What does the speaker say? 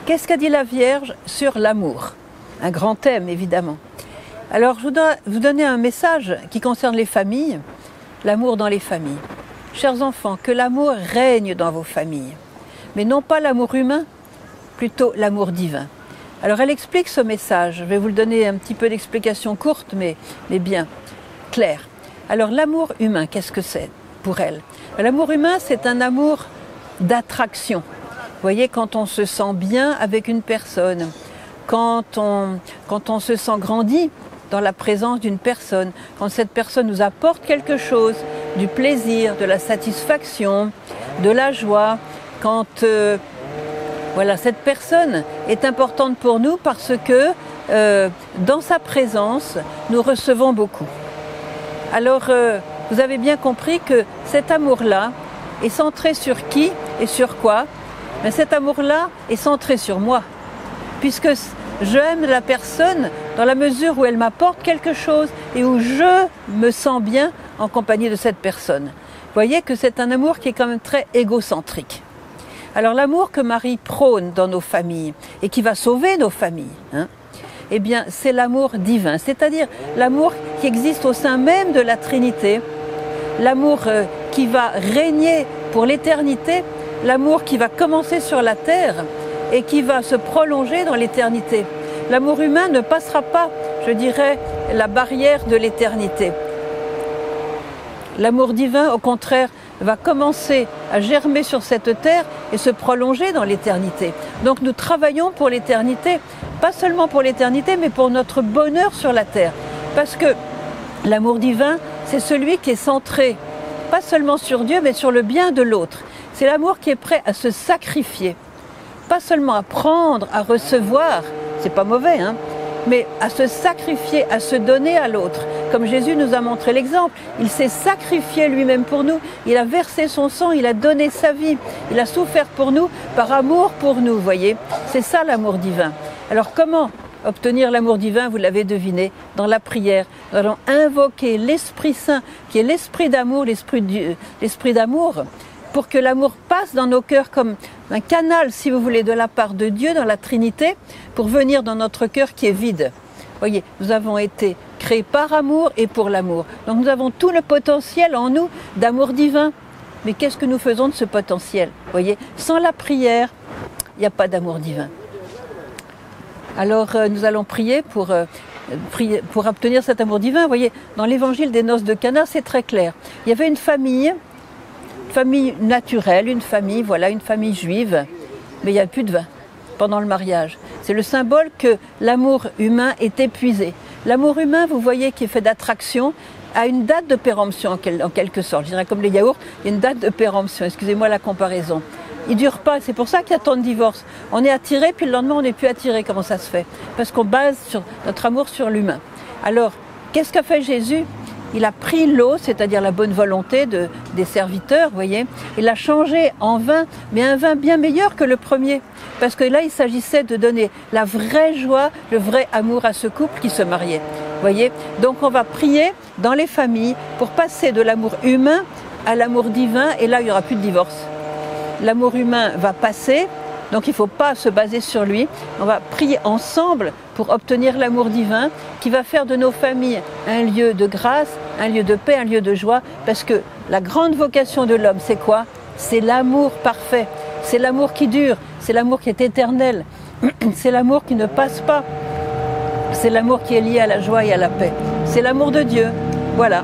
Qu'est-ce qu'a dit la Vierge sur l'amour? Un grand thème, évidemment. Alors, je voudrais vous donner un message qui concerne les familles, l'amour dans les familles. Chers enfants, que l'amour règne dans vos familles, mais non pas l'amour humain, plutôt l'amour divin. Alors, elle explique ce message. Je vais vous le donner un petit peu d'explication courte, mais bien claire. Alors, l'amour humain, qu'est-ce que c'est pour elle? L'amour humain, c'est un amour d'attraction. Vous voyez, quand on se sent bien avec une personne, quand on se sent grandi dans la présence d'une personne, quand cette personne nous apporte quelque chose, du plaisir, de la satisfaction, de la joie, quand voilà, cette personne est importante pour nous parce que dans sa présence, nous recevons beaucoup. Alors, vous avez bien compris que cet amour-là est centré sur qui et sur quoi? Mais cet amour-là est centré sur moi, puisque j'aime la personne dans la mesure où elle m'apporte quelque chose et où je me sens bien en compagnie de cette personne. Vous voyez que c'est un amour qui est quand même très égocentrique. Alors l'amour que Marie prône dans nos familles et qui va sauver nos familles, eh bien c'est l'amour divin, c'est-à-dire l'amour qui existe au sein même de la Trinité, l'amour qui va régner pour l'éternité, l'amour qui va commencer sur la terre et qui va se prolonger dans l'éternité. L'amour humain ne passera pas, je dirais, la barrière de l'éternité. L'amour divin, au contraire, va commencer à germer sur cette terre et se prolonger dans l'éternité. Donc nous travaillons pour l'éternité, pas seulement pour l'éternité, mais pour notre bonheur sur la terre. Parce que l'amour divin, c'est celui qui est centré, pas seulement sur Dieu, mais sur le bien de l'autre. C'est l'amour qui est prêt à se sacrifier, pas seulement à prendre, à recevoir, c'est pas mauvais, mais à se sacrifier, à se donner à l'autre. Comme Jésus nous a montré l'exemple, il s'est sacrifié lui-même pour nous, il a versé son sang, il a donné sa vie, il a souffert pour nous, par amour pour nous, vous voyez. C'est ça l'amour divin. Alors comment obtenir l'amour divin? Vous l'avez deviné, dans la prière. Nous allons invoquer l'Esprit Saint, qui est l'Esprit d'amour, l'Esprit d'amour, pour que l'amour passe dans nos cœurs comme un canal, si vous voulez, de la part de Dieu dans la Trinité, pour venir dans notre cœur qui est vide. Voyez, nous avons été créés par amour et pour l'amour. Donc nous avons tout le potentiel en nous d'amour divin. Mais qu'est-ce que nous faisons de ce potentiel? Voyez, sans la prière, il n'y a pas d'amour divin. Alors nous allons prier pour obtenir cet amour divin. Vous voyez, dans l'évangile des noces de Cana, c'est très clair. Il y avait une famille naturelle, une famille juive, mais il n'y a plus de vin pendant le mariage. C'est le symbole que l'amour humain est épuisé. L'amour humain, vous voyez, qui est fait d'attraction, a une date de péremption en quelque sorte. Je dirais comme les yaourts, il y a une date de péremption, excusez-moi la comparaison. Il ne dure pas, c'est pour ça qu'il y a tant de divorces. On est attiré, puis le lendemain on n'est plus attiré. Comment ça se fait? Parce qu'on base notre amour sur l'humain. Alors, qu'est-ce qu'a fait Jésus? Il a pris l'eau, c'est-à-dire la bonne volonté des serviteurs, vous voyez, il l'a changé en vin, mais un vin bien meilleur que le premier. Parce que là, il s'agissait de donner la vraie joie, le vrai amour à ce couple qui se mariait. Vous voyez? Donc on va prier dans les familles pour passer de l'amour humain à l'amour divin, et là, il n'y aura plus de divorce. L'amour humain va passer, donc il ne faut pas se baser sur lui. On va prier ensemble pour obtenir l'amour divin qui va faire de nos familles un lieu de grâce, un lieu de paix, un lieu de joie. Parce que la grande vocation de l'homme, c'est quoi? C'est l'amour parfait. C'est l'amour qui dure. C'est l'amour qui est éternel. C'est l'amour qui ne passe pas. C'est l'amour qui est lié à la joie et à la paix. C'est l'amour de Dieu. Voilà.